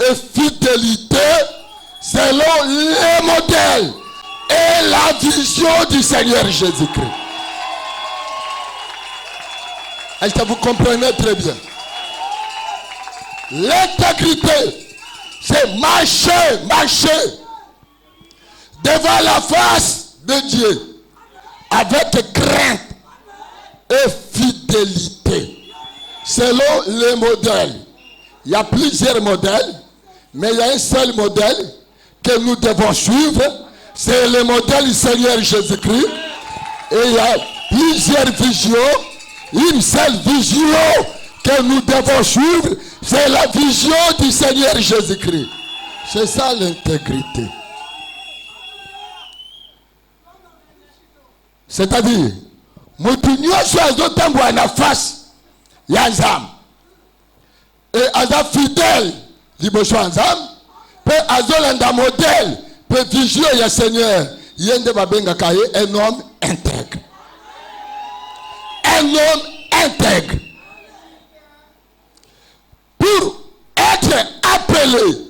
et fidélité selon les modèles et la vision du Seigneur Jésus-Christ. Est-ce que vous comprenez très bien? L'intégrité, c'est marcher devant la face de Dieu avec crainte et fidélité selon les modèles. Il y a plusieurs modèles, mais il y a un seul modèle que nous devons suivre, c'est le modèle du Seigneur Jésus-Christ. Et il y a plusieurs visions, une seule vision que nous devons suivre, c'est la vision du Seigneur Jésus-Christ. C'est ça l'intégrité. C'est-à-dire, mutunyo azo tambo na face ya nzambe. Et aza fidèle liboso nzambe, pe azolanda modèle, pe vision ya Seigneur, yende babenga kaye un homme intègre. Un homme intègre. Pour être appelé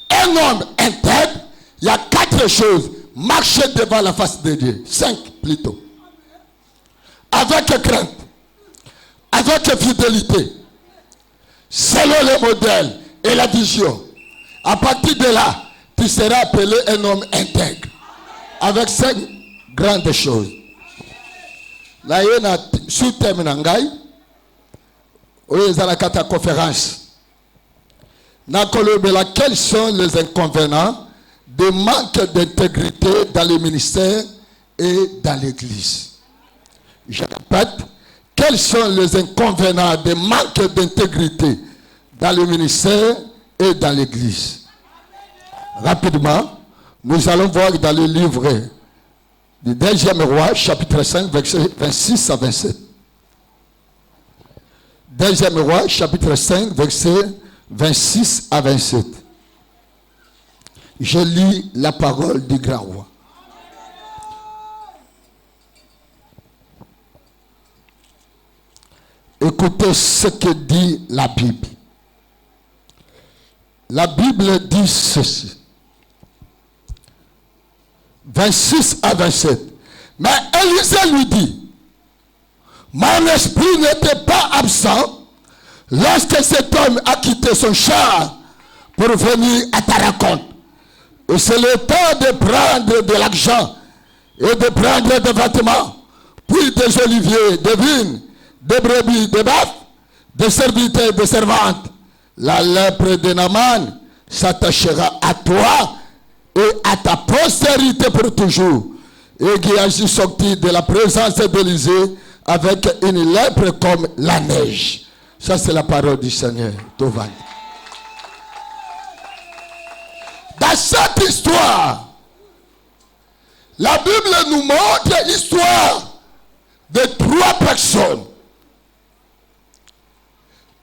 un homme intègre, il y a 4 choses. Marcher devant la face de Dieu. 5 plutôt. Avec crainte. Avec fidélité. Selon le modèle et la vision. À partir de là, tu seras appelé un homme intègre. Avec 5 grandes choses. Là, il y a sous-thème nangai. Il y a la conférence. Quels sont les inconvénients de manque d'intégrité dans le ministère et dans l'église? Je répète, quels sont les inconvénients de manque d'intégrité dans le ministère et dans l'église? Rapidement, nous allons voir dans le livre du 2e roi, chapitre 5, versets 26 à 27. 2e roi, chapitre 5, versets 26 à 27. Je lis la parole du grand roi. Écoutez ce que dit la Bible. La Bible dit ceci. 26 à 27. Mais Élisée lui dit, mon esprit n'était pas absent lorsque cet homme a quitté son char pour venir à ta rencontre. Et c'est le temps de prendre de l'argent et de prendre des vêtements, puis des oliviers, des vignes, des brebis, des bœufs, des serviteurs et des servantes. La lèpre de Naaman s'attachera à toi et à ta postérité pour toujours. Et Géasi sortit de la présence d'Élisée avec une lèpre comme la neige. Ça, c'est la parole du Seigneur. Tovan. Dans cette histoire, la Bible nous montre l'histoire de 3 personnes.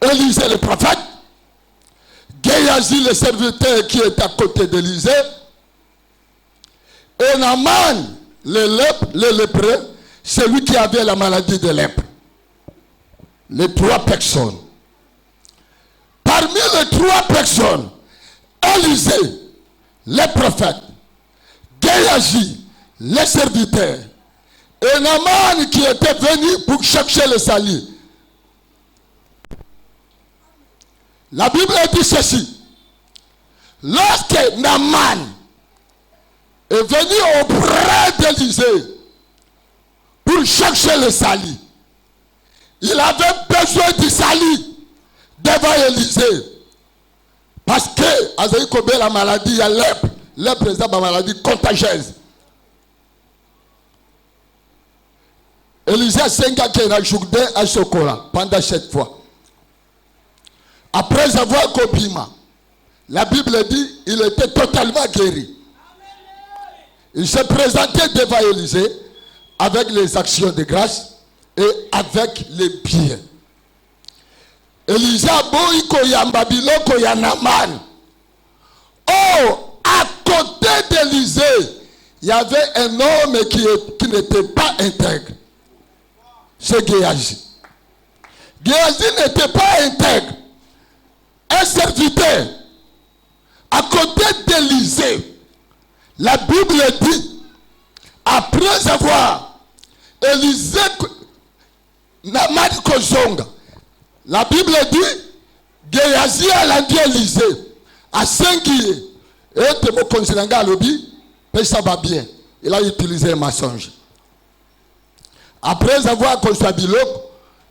Élisée le prophète, Géasi le serviteur qui est à côté d'Élisée, et Naaman le lépreux, celui qui avait la maladie de lèpre. Les 3 personnes. Parmi les 3 personnes, Élisée, le prophète, Géasi, le serviteur, et Naaman qui était venu pour chercher le salut. La Bible dit ceci. Lorsque Naaman est venu auprès d'Élisée pour chercher le salut, il avait besoin du salut devant Élisée. Parce que, Azaï Kobe, la maladie, il y a lèpre. Lèpre, c'est une maladie contagieuse. Élisée a 5 ans qu'il a joué à chocolat pendant 7 fois. Après avoir copima, la Bible dit il était totalement guéri. Il s'est présenté devant Élisée avec les actions de grâce et avec les biens. Élisée a beau koyamba biloko ya Naaman. Oh, à côté d'Élisée, il y avait un homme qui n'était pas intègre. C'est Géasi. Géasi n'était pas intègre. Un serviteur côté d'Élisée, la Bible dit, après avoir Élisée Namad Kozonga, la Bible dit, Géasi a dit Élisée, à 5 ans, et te me considère à l'obi, mais ça va bien. Il a utilisé un mensonge. Après avoir construit Bilok,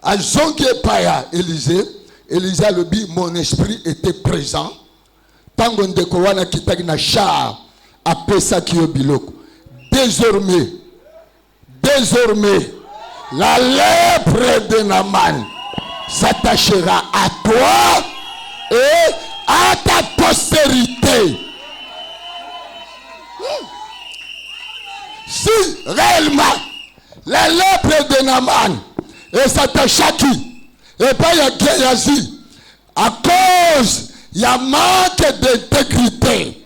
à Zongi Paya Élisée, Élisée a dit, mon esprit était présent. Tant qu'on découvre qu'il y a un char à Pessa qui est Bilok. Désormais, la lèpre de Naman s'attachera à toi et à ta postérité. Si réellement la lèpre de Naman s'attache à qui? Et pas à Géasi. À cause, il y a manque d'intégrité.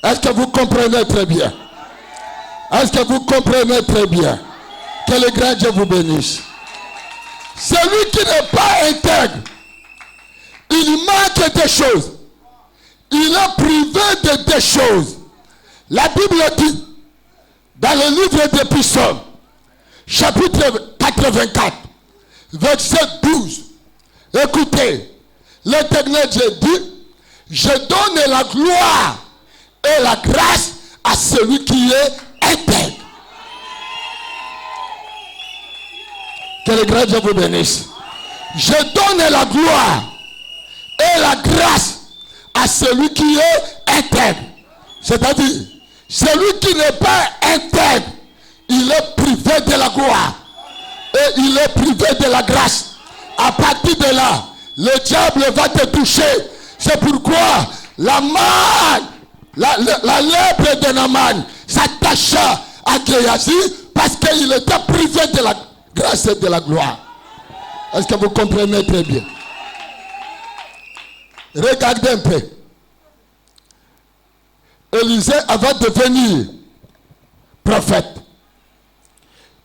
Est-ce que vous comprenez très bien? Est-ce que vous comprenez très bien? Que le grand Dieu vous bénisse. Celui qui n'est pas intègre, il manque des choses. Il est privé de des choses. La Bible dit, dans le livre des Psaumes, chapitre 84, verset 12, écoutez, l'Éternel Dieu dit, je donne la gloire et la grâce à celui qui est intègre. Que le grand Dieu vous bénisse. Je donne la gloire et la grâce à celui qui est intègre. C'est-à-dire, celui qui n'est pas intègre, il est privé de la gloire et il est privé de la grâce. À partir de là, le diable va te toucher. C'est pourquoi la lèpre de Naman s'attacha à Géasi parce qu'il était privé de la grâce et de la gloire. Est-ce que vous comprenez très bien? Regardez un peu. Élisée, avant de devenir prophète,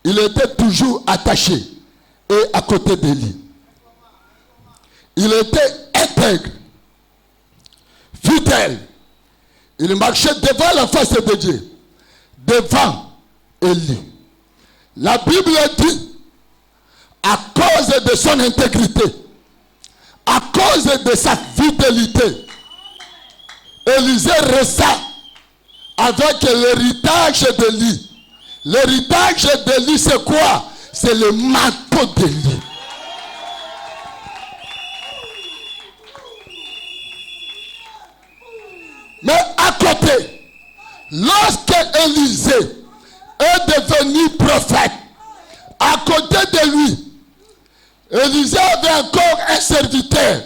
il était toujours attaché et à côté d'Élie. Il était intègre, fidèle. Il marchait devant la face de Dieu, devant Élie. La Bible dit, à cause de son intégrité, à cause de sa fidélité, Élisée resta avec l'héritage d'Élie. L'héritage d'Élie, c'est quoi? C'est le manteau d'Élie. Mais à côté, lorsque Élisée est devenu prophète, à côté de lui, Élisée avait encore un serviteur.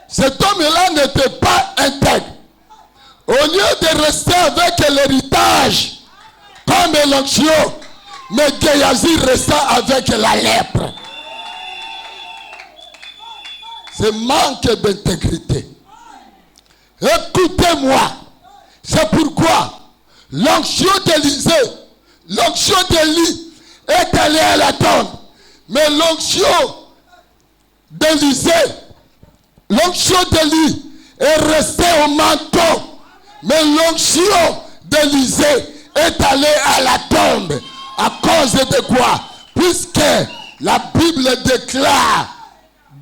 Cet homme-là n'était pas intègre. Au lieu de rester avec l'héritage, comme l'onction, mais Géasi resta avec la lèpre. C'est manque d'intégrité. Écoutez-moi. C'est pourquoi l'onction d'Élisée, l'onction d'Élie est allée à la tombe. Mais l'onction d'Élisée, l'onction d'Élie est restée au manteau. Mais l'onction d'Élisée est allée à la tombe. À cause de quoi? Puisque la Bible déclare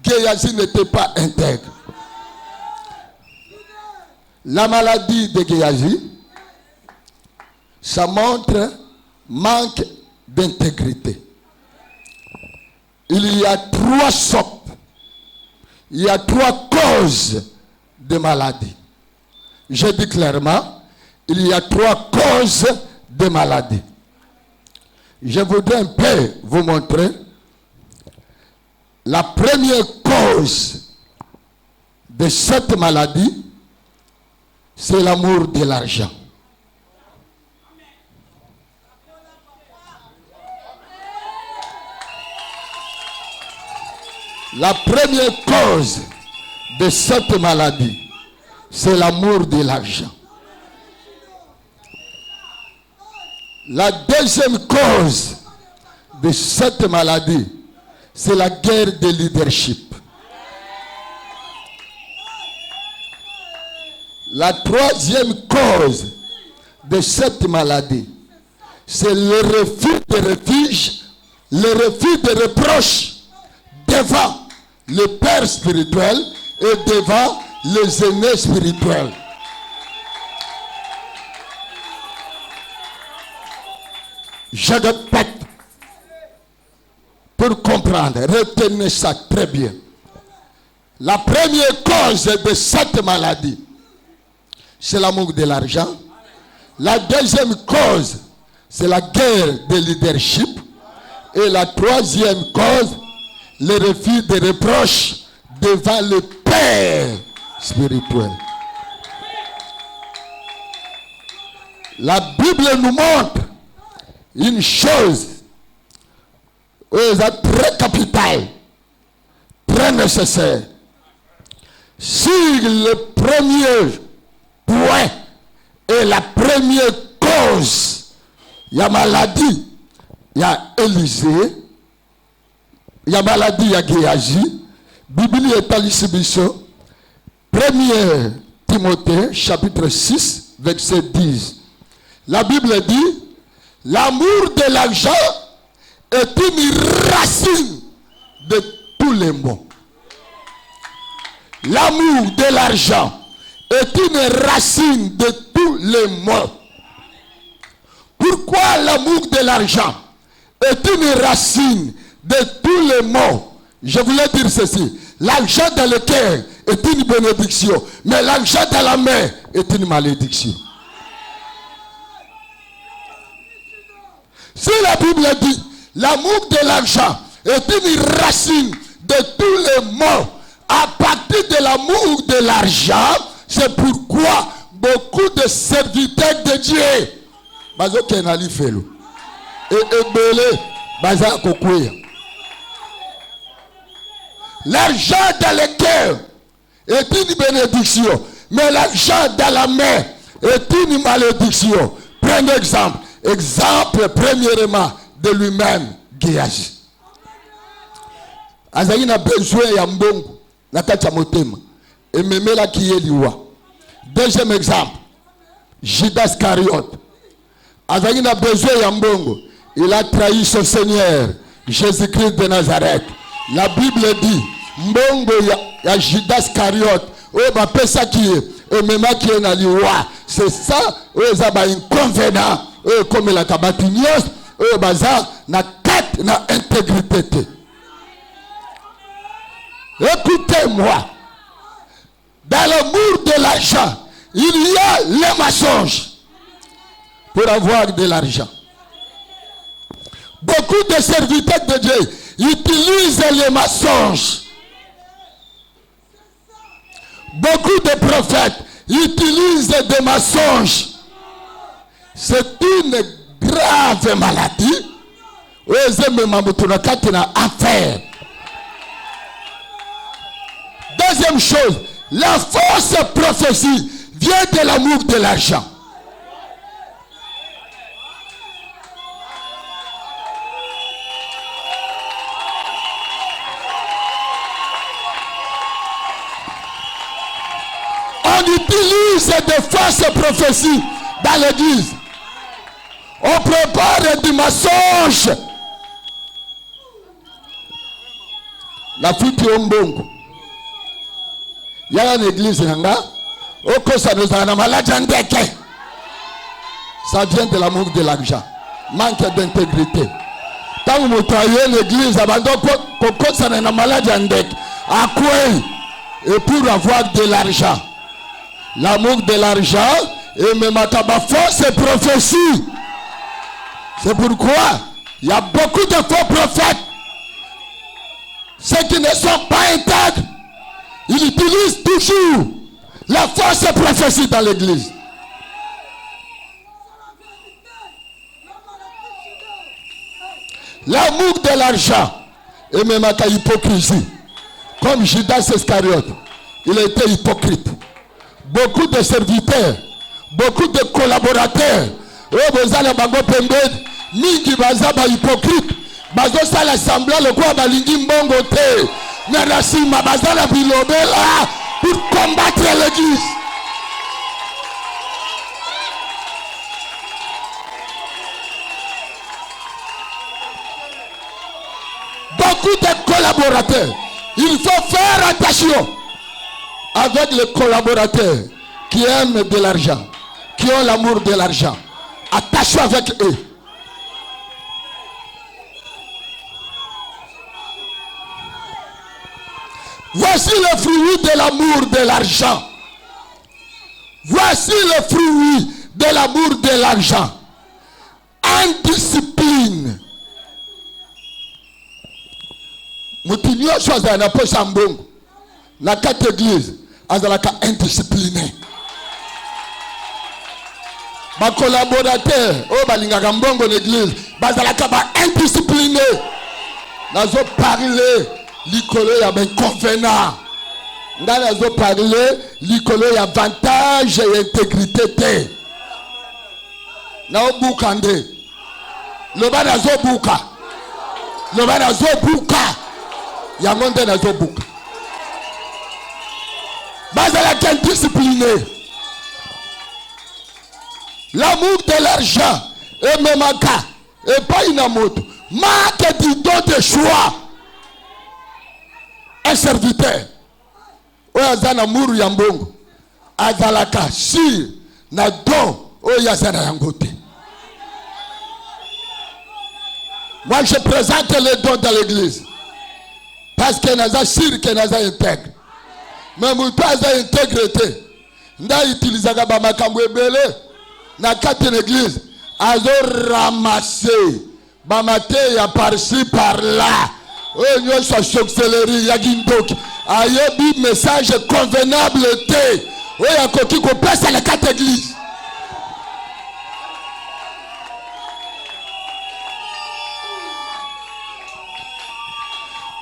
que Géasi n'était pas intègre. La maladie de Géasi, ça montre manque d'intégrité. Il y a 3 sortes. Il y a 3 causes de maladie. Je dis clairement, il y a 3 causes de maladie. Je voudrais un peu vous montrer. La première cause de cette maladie, c'est l'amour de l'argent. La première cause de cette maladie, c'est l'amour de l'argent. La deuxième cause de cette maladie, c'est la guerre de leadership. La troisième cause de cette maladie, c'est le refus de refuge, le refus de reproche devant le père spirituel et devant les aînés spirituels. Je répète, pour comprendre, retenez ça très bien. La première cause de cette maladie, c'est l'amour de l'argent. La deuxième cause, c'est la guerre de leadership. Et la troisième cause, le refus de reproches devant le Père spirituel. La Bible nous montre une chose très capitale, très nécessaire. Si le premier point est la première cause, il y a maladie, il y a Élisée, il y a maladie, il y a Géasi. Bible est à l'exhibition. 1 Timothée, chapitre 6, verset 10. La Bible dit, l'amour de l'argent est une racine de tous les maux. L'amour de l'argent est une racine de tous les maux. Pourquoi l'amour de l'argent est une racine de tous les maux? Je voulais dire ceci. L'argent dans le cœur est une bénédiction, mais l'argent dans la main est une malédiction. Si la Bible dit l'amour de l'argent est une racine de tous les maux, à partir de l'amour de l'argent, c'est pourquoi beaucoup de serviteurs de Dieu, l'argent dans le cœur est une bénédiction, mais l'argent dans la main est une malédiction. Prenez exemple. Exemple premièrement de lui-même, Géasi. Azali na besoin ya mbongo na kati ya motema ememela kiyeliwa. Deuxième exemple, Judas Iscariote. Azali na besoin ya mbongo, il a trahi son Seigneur Jésus-Christ de Nazareth. La Bible dit mbongo ya Judas Iscariote o ba pesa ki emema ki na liwa. C'est ça oza ba inconvénient. Comme la cabatinios, baza na quête na intégrité. Écoutez-moi, dans l'amour de l'argent, il y a les mensonges pour avoir de l'argent. Beaucoup de serviteurs de Dieu utilisent les mensonges. Beaucoup de prophètes utilisent des mensonges. C'est une grave maladie. Deuxième chose, la fausse prophétie vient de l'amour de l'argent. On utilise des fausses prophéties dans l'église. On prépare du mensonge. La fuite au mbongo. Il y a une église nanga. Oko ça nous a malade ndeke. Ça vient de l'amour de l'argent. Manque d'intégrité. Tant que vous travaillez l'église, abandon koko ça n'a malade ndeke. À quoi? Et pour avoir de l'argent. L'amour de l'argent et même à ta fausse prophétie. C'est pourquoi il y a beaucoup de faux prophètes. Ceux qui ne sont pas intègres, ils utilisent toujours la fausse prophétie dans l'église. L'amour de l'argent et même à ta hypocrisie. Comme Judas Iscariote, il a été hypocrite. Beaucoup de serviteurs, beaucoup de collaborateurs, mingi baza ba hypocrite bazo sala semblant le quoi balingi mbongo te na rasima baza la bilobela pour combattre l'église. beaucoup de collaborateurs. Il faut faire attention avec les collaborateurs qui aiment de l'argent, qui ont l'amour de l'argent. Attention avec eux. Voici le fruit de l'amour de l'argent. Voici le fruit de l'amour de l'argent. Indiscipline. Mutinyo choisi na posa mbongo. Na quatre églises, azalaka indiscipliné. Ba collaborateur, o balingaka mbongo l'église, bazalaka ba indiscipliné. Nazo parler likolo ya ben convenant. Nazo parler likolo ya avantage et intégrité te. Na obukande. Loba nazo buka. Loba nazo buka. Yamonde nazo buka. Bazalaka indiscipliné. L'amour de l'argent et même et pas une moto. Marque du don de choix. Un serviteur. Oyazana muru yambongo. Azalaka si na don oyazana yangote. Moi je présente les dons dans l'église. Parce que naza sir que naza intègre. Mais mutuaza intégrité. Nda utilizaka ba makambo ebele. Na kati l'église azo ramasser bamate ya par-ci par-là onyo so chokseleri ya gindoki ayebi message convenable te oya koki ko pesa la kati église.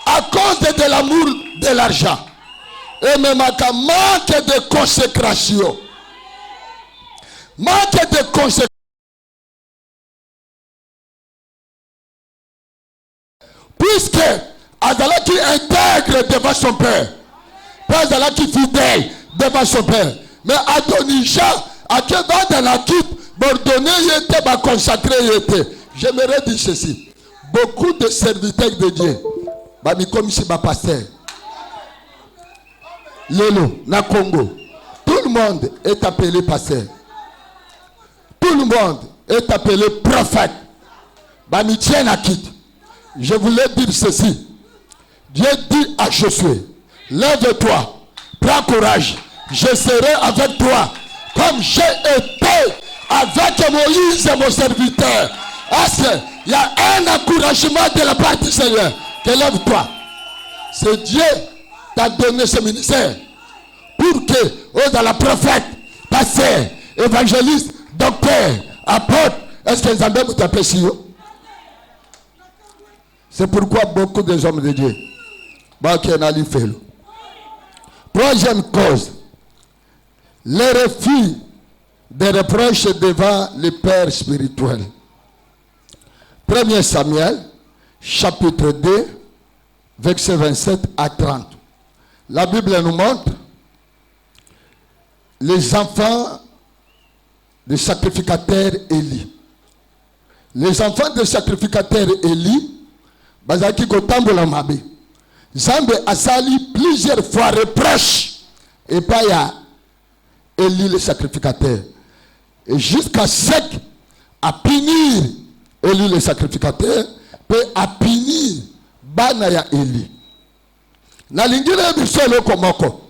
À cause de l'amour de l'argent et même à manque de consécration. Manque de conséquences. Puisque Azalaki intègre devant son père. Pas Azalaki fidèle devant son père. Mais Adonisha, à qui va dans la quitte, Bordonné y était, va consacrer y était. J'aimerais dire ceci. Beaucoup de serviteurs de Dieu, comme ici, pasteur. Lelo, na Congo. Tout le monde est appelé pasteur. Tout le monde est appelé prophète. Je voulais dire ceci. Dieu dit à Josué, lève-toi, prends courage, je serai avec toi, comme j'ai été avec Moïse, mon serviteur. Est-ce qu'il y a un encouragement de la part du Seigneur? Que lève-toi. C'est Dieu qui t'a donné ce ministère pour que, dans la prophète, pasteur, évangéliste, docteur, apôtre, est-ce que les hommes vous apprécient? C'est pourquoi beaucoup des hommes de Dieu, troisième cause, le refus des reproches devant les pères spirituels. 1 Samuel, chapitre 2, versets 27 à 30. La Bible nous montre les enfants des sacrificateurs Élie. Les enfants des sacrificateurs Élie, bazaki kotambola mabe. Zambe asali plusieurs fois reproche et pas ya Élie le sacrificateur. Et jusqu'à ce à punir Élie le sacrificateur, peut à punir bana ya Élie. Na lingile bisolo komoko.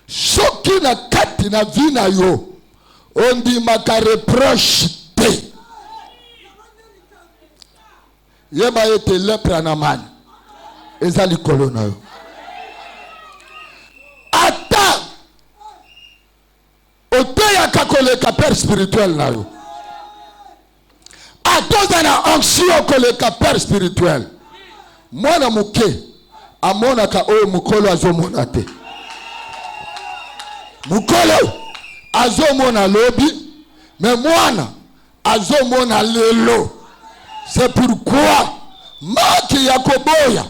Soki na kati na vina yo. On dit maka reproche te. Yeba ete lepra na man. Ezali kolona yo. Ata. Ote ya kakoleka père spirituel na yo. Ata na onction koleka père spirituel. Mwana muke. Amona ka oyo mukolo azomona te. Mukolo. Azomona lobi, mais mwana azomona lelo. C'est pourquoi Maki Yakoboya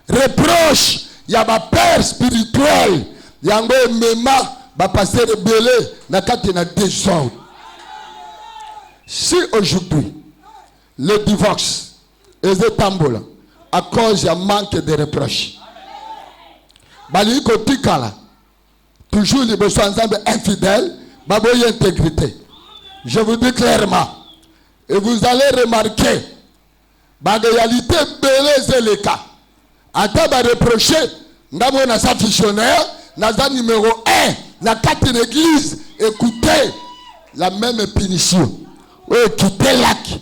reproche ya ba père spirituel yango mema ba passer belé na kati na désordre. Si aujourd'hui le divorce est tambola à cause du manque de reproches. Baliko tikala. Toujours les besoins ensemble infidèles, baboye intégrité. Je vous dis clairement, et vous allez remarquer, la réalité beleze les cas. Ata ba reprocher, ngamo na sa visionnaire, naza numéro 1, na 4 église, écoutez la même punition. Oui, quittez lac.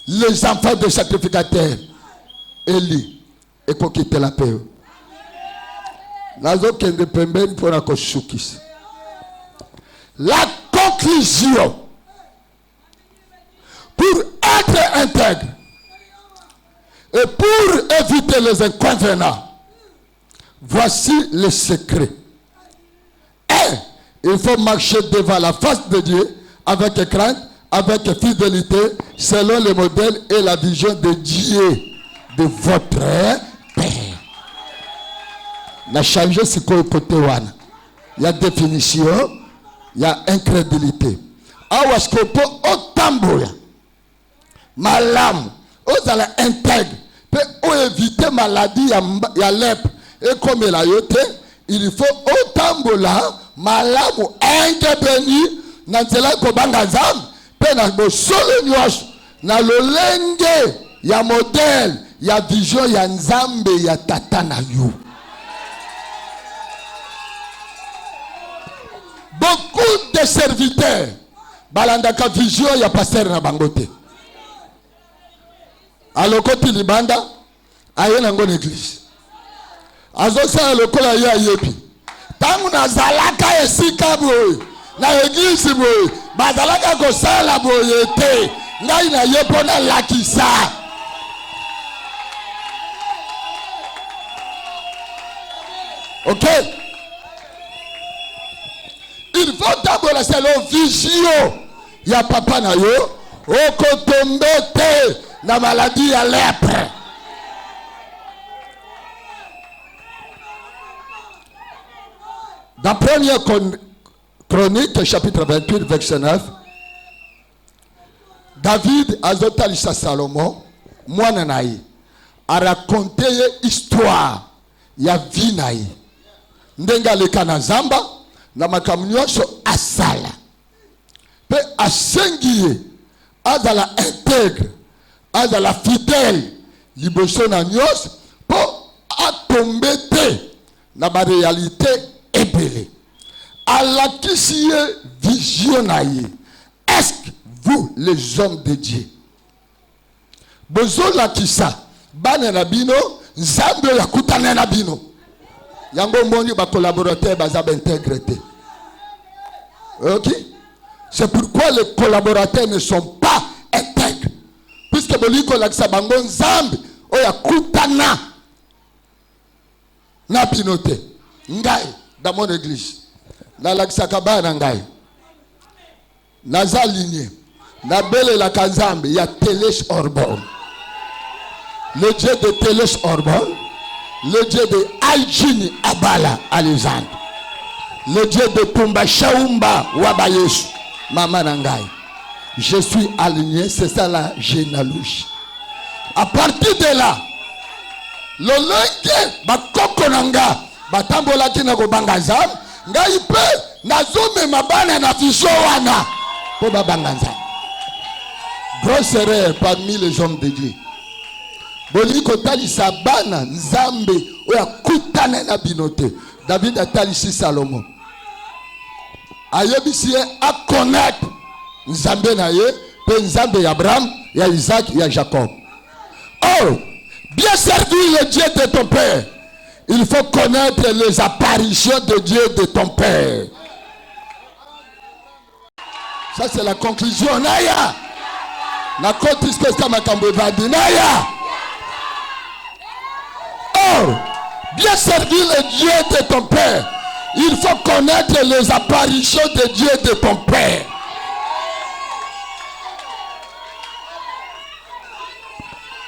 Les enfants de sacrificateurs, Eli, et qu'on quitte la paix. La conclusion pour être intègre et pour éviter les inconvénients, voici le secret. 1. Il faut marcher devant la face de Dieu avec crainte, avec fidélité, selon le modèle et la vision de Dieu, de votre Père. La changer ce côté wana. Il y a définition, il y a incrédulité. Awaskopo otamboya. Malam, ozala intègre. Pour éviter maladie ya lèpre et comme la yote, il faut otambola malamu ingebeni na nzela ko banga zam pe na bosolo nyos na lolenge ya modèle ya vision ya nzambe ya tata na yo. Beaucoup de serviteurs balandaka vision ya pasteur na bangote. Alokoti libanda aye nango l'église. Azosa lokola ya yepi. Tangu na zalaka esika boy na église boy bazalaka ko sala boy te ngai na yepona lakisa. OK? Il faut d'abord la selon vision. Il y a papa na yo. Okotombete na maladie à lèpre. Dans première chronique, chapitre 28, verset 9, David azotalisa Salomon, mwana naï, a raconté histoire ya vie naï. Ndenga le kanazamba, na makamnyosho asala. Pe asengiye, azala intègre, azala fidèle, liboso na nyos, po atombete, na ba réalité ébélé. Alakisiye visionnaire. Est-ce que vous, les hommes de Dieu, bozo lakisa, bane na bino, nzambe ya kutane na bino. Yango moni ba collaborateurs baza intégrité. OK? C'est pourquoi les collaborateurs ne sont pas intègres. Puisque boliko lakisa bango nzambe oya kutana na pinote. Ngai dans mon église. Na lakisa kabana ngai. Naza ligne. Na bele la kanzambe ya Teles Orbon. Le Dieu de Teles Orbon. Le Dieu de Aljini Abala Alexandre. Le Dieu de Pumba Shaumba Wabayesu Mama Nangai. Je suis aligné, c'est ça la généalogie. À partir de là, le lengue bakoko nanga batambola kina ko bangazam ngai pe nazome mabana na fiso wana po babanganza. Grosse erreur parmi les hommes de Dieu. Boliko talisa bana nzambe oya kutana na binote. David a talisi Salomon. Ayebisi a connaître nzambe na ye, pe nzambe ya Abraham, ya Isaac, ya Jacob. Oh, bien servir le Dieu de ton père. Il faut connaître les apparitions de Dieu de ton père. Ça c'est la conclusion. Naya. Na kotiske kama kambevadi naya. Oh, bien servir le Dieu de ton père. Il faut connaître les apparitions de Dieu de ton père.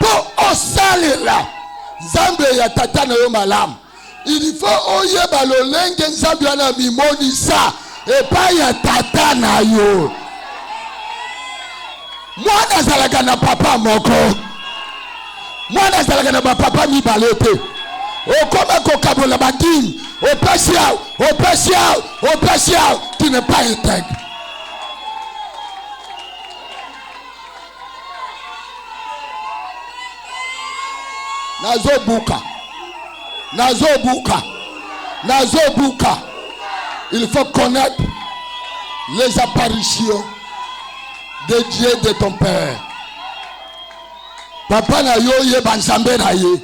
Pour osaler là, Zambe ya tata na yo malam. Il faut oyeba lolenge Nzambe na mimoni sa et pas ya tata na yo. Mwana zalaka na papa moko. Moi, je suis papa mi balete. Au comme au kabola badim, au patient, qui n'est pas intègre. Nazo Buka. Il faut connaître les apparitions de Dieu de ton père. Papa na yo ye banzambe na ye.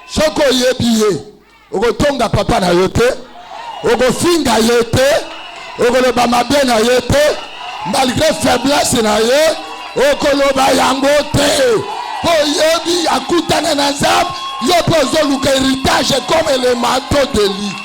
Soko ye biye. Oko tonga papa na yo te. Oko finga ye te. Oko loba mabe na ye te. Malgré faiblesse na ye. Oko loba yango te. Po ye bi akutana na nzab. Yo pozo luka héritage comme le manteau de lit.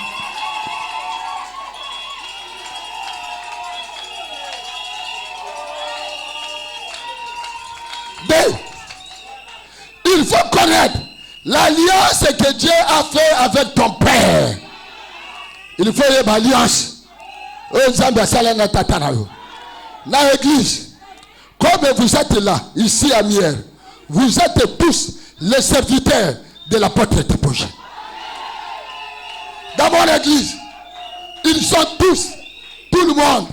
Il faut connaître l'alliance que Dieu a fait avec ton père. Il faut y avoir l'alliance. Dans l'église, comme vous êtes là, ici à Mier, vous êtes tous les serviteurs de l'apôtre Tepogé. Dans mon église, ils sont tous, tout le monde,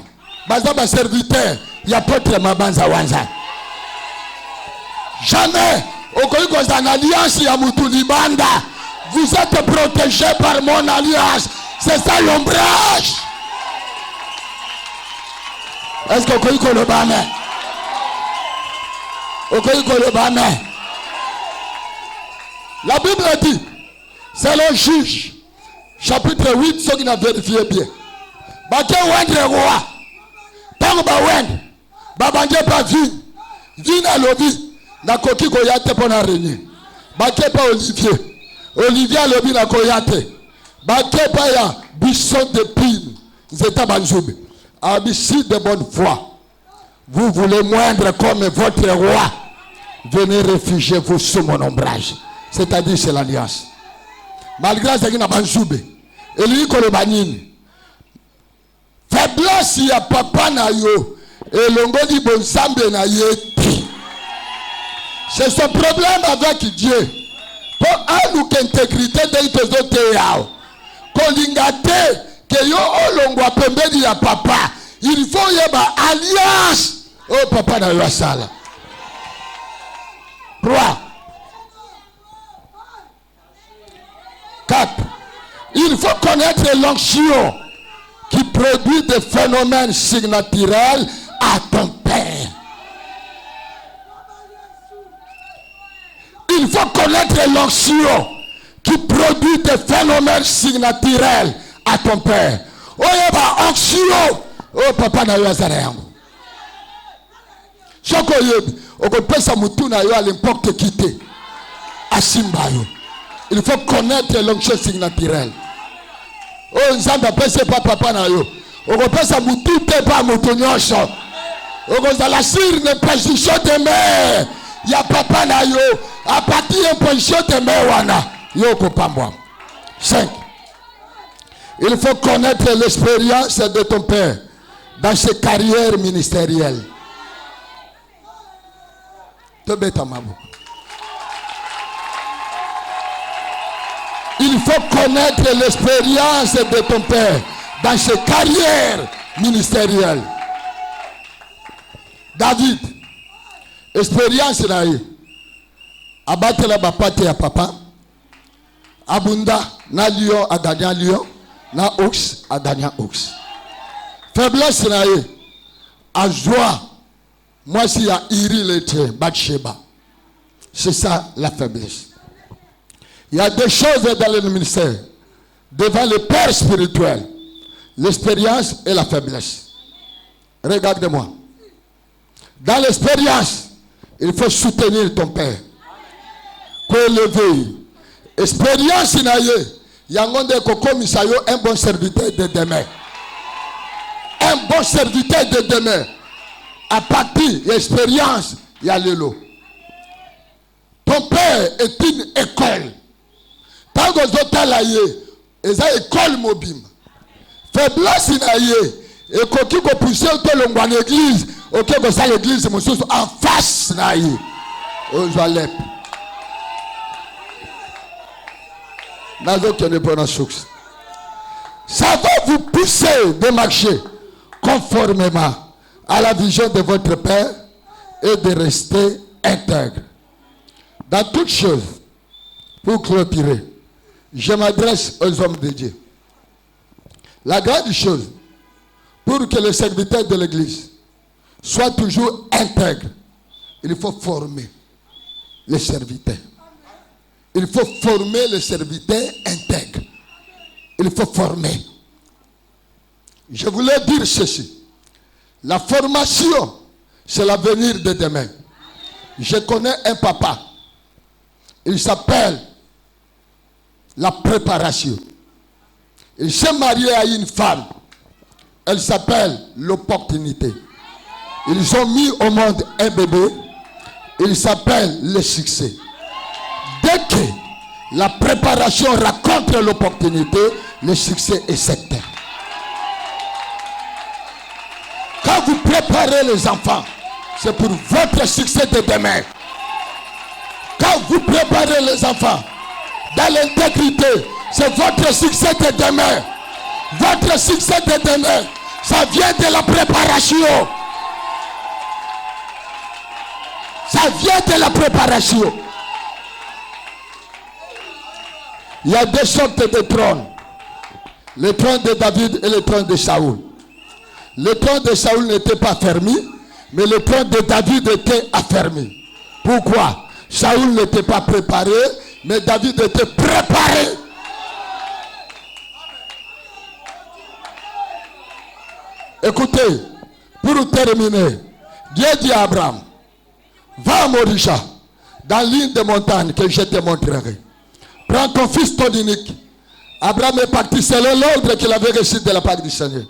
bazaba serviteur, l'apôtre Mabanza Wanza. Jamais. Aucune alliance ya Mutuli Banda. Vous êtes protégés par mon alliance. C'est ça l'ombrage. Est-ce que vous le bame? La Bible dit, c'est le juge, chapitre 8, ce qui n'a vérifié bien. Baké wendre roi. Tant ba wendre. Babanje pas vu. Vina lobi. Na koki koyate pona reni. Bakepa Olivier lobi na koyate. Bakepa ya Bisson de Pine. Zeta Banzoube. Abissi de bonne foi. Vous voulez moindre comme votre roi. Venez réfugier-vous sous mon ombrage. C'est-à-dire c'est l'alliance. Malgré ce qu'il na Banzoube. Et lui kolobanini. Faiblesse ya papa na yo. Et l'ongodi bonsambe na yeti. C'est son problème avec Dieu. Pour nous qu'intégrité de l'autre yao. Kolingate que yo olongwa pembeni ya papa. Il faut y avoir alliance. Oh papa na yo sala. 3. 4. Il faut connaître l'onction qui produit des phénomènes surnaturels à ton père. Il faut connaître l'onction qui produit des phénomènes surnaturels à ton père. Oh, il y a onction. Oh, papa na yo azarayambo. Choko yebi. Oko pesa mutu na yo à n'importe qui te. Asimba yo. Il faut connaître l'onction surnaturelle. Oh, nzamba pesa pas papa na yo. Oko pesa mutu te pas mutu nyonso. Oko zala sur ne position de mer. Ya papa na yo. À partir de position de Mewana, Yoko Pambwa. 5. Il faut connaître l'expérience de ton père dans ses carrières ministérielles. Il faut connaître l'expérience de ton père dans ses carrières ministérielles. David, expérience là. Abattre la bapate ya papa. Abunda na lion a gagné lion. Na ox a gagné ox. Faiblesse na ye. A joie. Moi si ya iri l'été Bathsheba. C'est ça la faiblesse. Il y a des choses dans le ministère. Devant le père spirituel. L'expérience et la faiblesse. Regarde-moi. Dans l'expérience, il faut soutenir ton père. Élever. Expérience na ye. Yangonde kokomisa yo un bon serviteur de demain. Un bon serviteur de demain. À partir de l'expérience, il y a l'élo. Ton père est une école. Tant que vous êtes là, il y a une école mobile. Faiblesse na ye. Et quand tu peux pousser au l'église, ok, que ça l'église, en face na ye. Aux Alep. Ça va vous pousser de marcher conformément à la vision de votre Père et de rester intègre. Dans toutes choses, pour clôturer, je m'adresse aux hommes de Dieu. La grande chose, pour que le serviteur de l'Église soit toujours intègre, il faut former les serviteurs. Il faut former les serviteurs intègres. Il faut former. Je voulais dire ceci. La formation, c'est l'avenir de demain. Je connais un papa. Il s'appelle la préparation. Il s'est marié à une femme. Elle s'appelle l'opportunité. Ils ont mis au monde un bébé. Il s'appelle le succès. Dès que la préparation rencontre l'opportunité, le succès est certain. Quand vous préparez les enfants, c'est pour votre succès de demain. Quand vous préparez les enfants dans l'intégrité, c'est votre succès de demain. Votre succès de demain, ça vient de la préparation. Ça vient de la préparation. Il y a deux sortes de trônes. Le trône de David et le trône de Saoul. Le trône de Saoul n'était pas fermé, mais le trône de David était affermi. Pourquoi? Saoul n'était pas préparé, mais David était préparé. Écoutez, pour terminer, Dieu dit à Abraham, va à Morisha, dans l'île de montagne que je te montrerai. Prends ton fils, ton unique. Abraham est parti selon l'ordre qu'il avait reçu de la part du Seigneur.